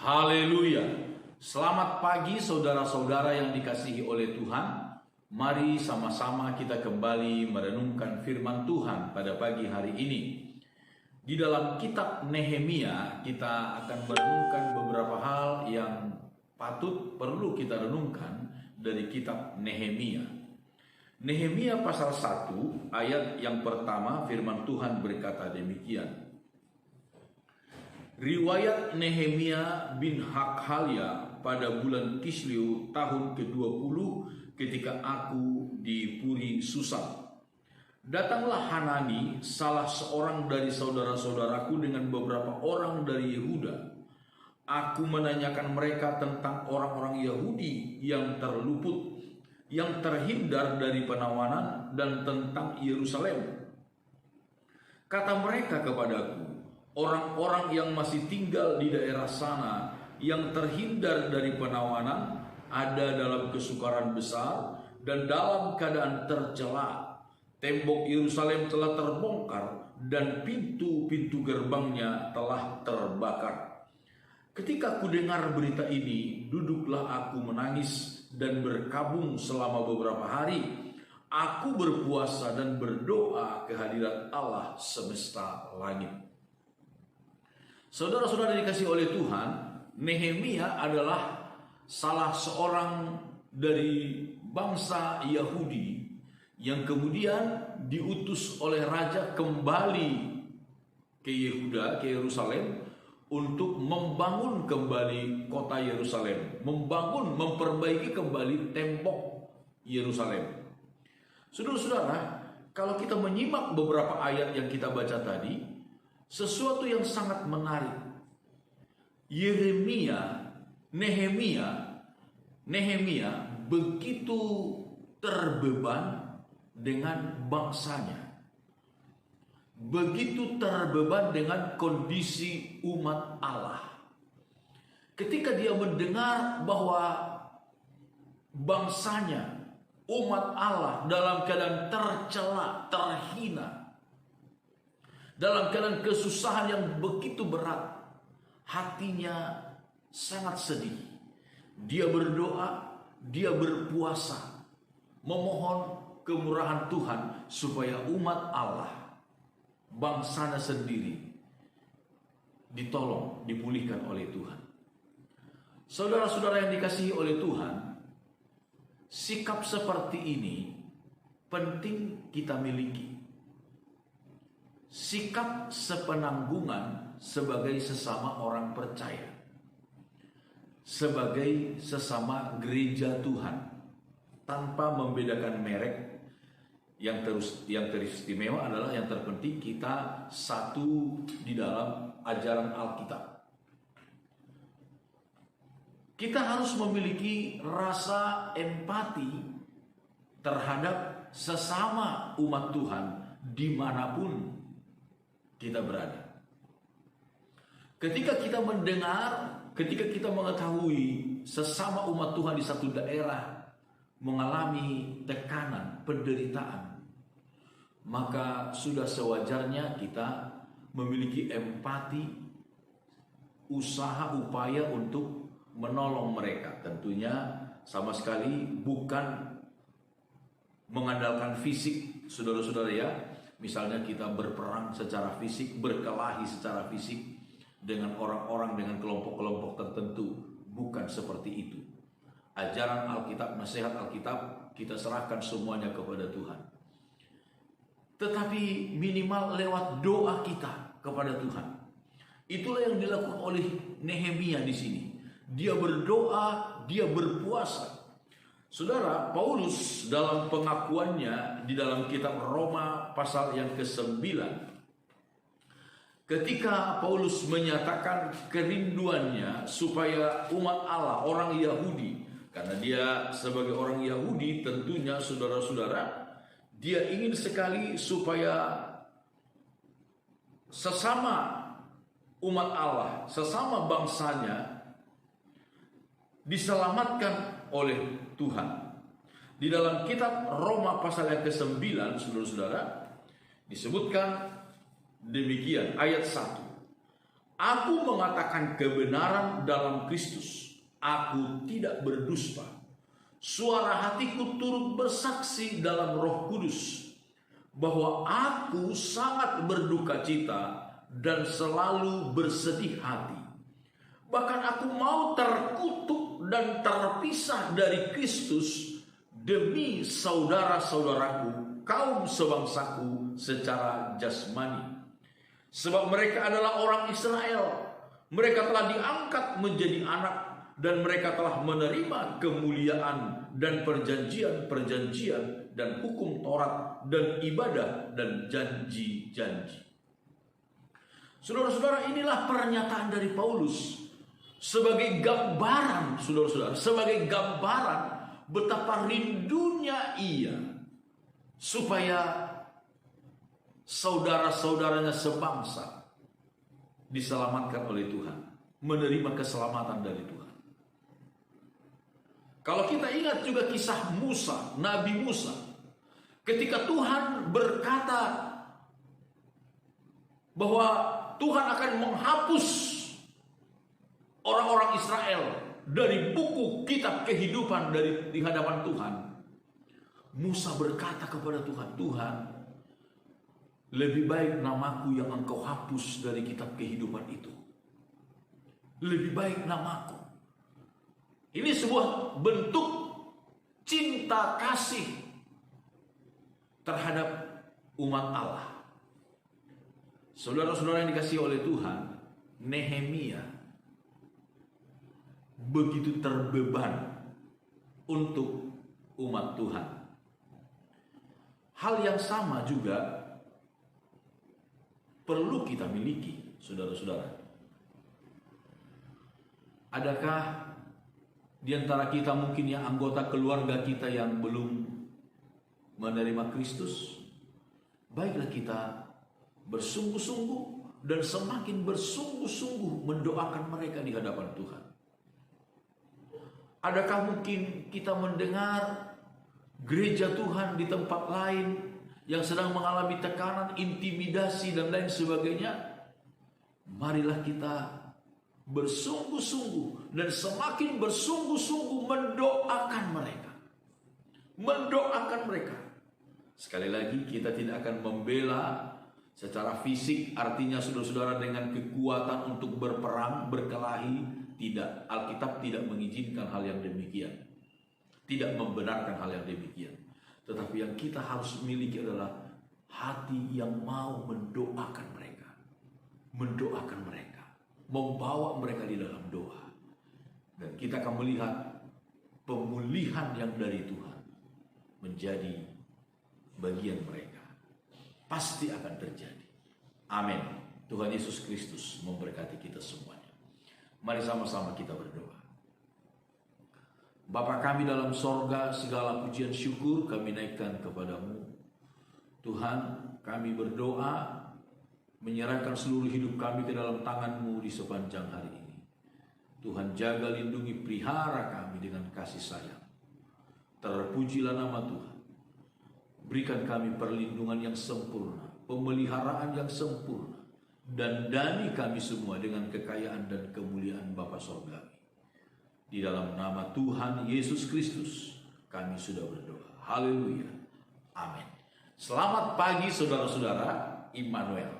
Haleluya. Selamat pagi saudara-saudara yang dikasihi oleh Tuhan. Mari sama-sama kita kembali merenungkan firman Tuhan pada pagi hari ini. Di dalam kitab Nehemia kita akan merenungkan beberapa hal yang perlu kita renungkan dari kitab Nehemia. Nehemia pasal 1 ayat yang pertama, firman Tuhan berkata demikian. Riwayat Nehemia bin Hakhalia pada bulan Kislew tahun ke-20 ketika aku di Puri Susan. Datanglah Hanani, salah seorang dari saudara-saudaraku dengan beberapa orang dari Yehuda. Aku menanyakan mereka tentang orang-orang Yahudi yang terluput, yang terhindar dari penawanan, dan tentang Yerusalem. Kata mereka kepadaku, orang-orang yang masih tinggal di daerah sana yang terhindar dari penawanan ada dalam kesukaran besar dan dalam keadaan tercela. Tembok Yerusalem telah terbongkar dan pintu-pintu gerbangnya telah terbakar. Ketika ku dengar berita ini, duduklah aku menangis dan berkabung selama beberapa hari. Aku berpuasa dan berdoa kehadirat Allah semesta langit. Saudara-saudara dikasih oleh Tuhan, Nehemia adalah salah seorang dari bangsa Yahudi yang kemudian diutus oleh raja kembali ke Yehuda, ke Yerusalem, untuk membangun kembali kota Yerusalem, memperbaiki kembali tembok Yerusalem. Saudara-saudara, kalau kita menyimak beberapa ayat yang kita baca tadi, sesuatu yang sangat menarik. Nehemia begitu terbeban dengan bangsanya. Begitu terbeban dengan kondisi umat Allah. Ketika dia mendengar bahwa bangsanya, umat Allah dalam keadaan tercela, terhina, dalam keadaan kesusahan yang begitu berat, hatinya sangat sedih. Dia berdoa, dia berpuasa, memohon kemurahan Tuhan supaya umat Allah, bangsanya sendiri, ditolong, dipulihkan oleh Tuhan. Saudara-saudara yang dikasihi oleh Tuhan, sikap seperti ini penting kita miliki. Sikap sepenanggungan sebagai sesama orang percaya, sebagai sesama gereja Tuhan, tanpa membedakan merek. Yang teristimewa adalah yang terpenting kita satu di dalam ajaran Alkitab. Kita harus memiliki rasa empati terhadap sesama umat Tuhan dimanapun kita berada. Ketika kita mendengar, ketika kita mengetahui sesama umat Tuhan di satu daerah mengalami tekanan, penderitaan, maka sudah sewajarnya kita memiliki empati, usaha, upaya untuk menolong mereka. Tentunya sama sekali bukan mengandalkan fisik, saudara-saudara ya. Misalnya kita berperang secara fisik, berkelahi secara fisik dengan orang-orang, dengan kelompok-kelompok tertentu. Bukan seperti itu. Ajaran Alkitab, nasihat Alkitab, kita serahkan semuanya kepada Tuhan. Tetapi minimal lewat doa kita kepada Tuhan. Itulah yang dilakukan oleh Nehemia di sini. Dia berdoa, dia berpuasa. Saudara, Paulus dalam pengakuannya di dalam kitab Roma pasal yang ke-9, ketika Paulus menyatakan kerinduannya supaya umat Allah, orang Yahudi, karena dia sebagai orang Yahudi tentunya saudara-saudara, dia ingin sekali supaya sesama umat Allah, sesama bangsanya diselamatkan oleh Tuhan. Di dalam kitab Roma pasal yang ke-9, saudara-saudara, disebutkan demikian, ayat 1. Aku mengatakan kebenaran dalam Kristus. Aku tidak berdusta. Suara hatiku turut bersaksi dalam Roh Kudus bahwa aku sangat berduka cita dan selalu bersedih hati. Bahkan aku mau terkutuk dan terpisah dari Kristus demi saudara-saudaraku, kaum sebangsaku secara jasmani. Sebab mereka adalah orang Israel. Mereka telah diangkat menjadi anak, dan mereka telah menerima kemuliaan dan perjanjian-perjanjian dan hukum Taurat dan ibadah dan janji-janji. Saudara-saudara, inilah pernyataan dari Paulus sebagai gambaran, saudara-saudara, sebagai gambaran betapa rindunya ia supaya saudara-saudaranya sebangsa diselamatkan oleh Tuhan, menerima keselamatan dari Tuhan. Kalau kita ingat juga kisah Musa, Nabi Musa, ketika Tuhan berkata bahwa Tuhan akan menghapus orang-orang Israel dari buku kitab kehidupan di hadapan Tuhan, Musa berkata kepada Tuhan, Tuhan, lebih baik namaku yang engkau hapus dari kitab kehidupan itu. Lebih baik namaku. Ini sebuah bentuk cinta kasih terhadap umat Allah. Saudara-saudara yang dikasihi oleh Tuhan, Nehemia begitu terbeban untuk umat Tuhan. Hal yang sama juga perlu kita miliki, saudara-saudara. Adakah di antara kita mungkin yang anggota keluarga kita yang belum menerima Kristus? Baiklah kita bersungguh-sungguh dan semakin bersungguh-sungguh mendoakan mereka di hadapan Tuhan. Adakah mungkin kita mendengar gereja Tuhan di tempat lain yang sedang mengalami tekanan, intimidasi dan lain sebagainya? Marilah kita bersungguh-sungguh dan semakin bersungguh-sungguh mendoakan mereka. Mendoakan mereka. Sekali lagi, kita tidak akan membela secara fisik, artinya saudara-saudara dengan kekuatan untuk berperang, berkelahi. Tidak, Alkitab tidak mengizinkan hal yang demikian. Tidak membenarkan hal yang demikian. Tetapi yang kita harus miliki adalah hati yang mau mendoakan mereka. Mendoakan mereka. Membawa mereka di dalam doa. Dan kita akan melihat pemulihan yang dari Tuhan menjadi bagian mereka. Pasti akan terjadi. Amin. Tuhan Yesus Kristus memberkati kita semuanya. Mari sama-sama kita berdoa. Bapa kami dalam sorga, segala pujian syukur kami naikkan kepadamu. Tuhan, kami berdoa menyerahkan seluruh hidup kami ke dalam tangan-Mu di sepanjang hari ini. Tuhan, jaga, lindungi, pelihara kami dengan kasih sayang. Terpujilah nama Tuhan. Berikan kami perlindungan yang sempurna, pemeliharaan yang sempurna, dan dani kami semua dengan kekayaan dan kemuliaan Bapa Sorgawi. Di dalam nama Tuhan Yesus Kristus kami sudah berdoa. Haleluya. Amin. Selamat pagi saudara-saudara. Immanuel.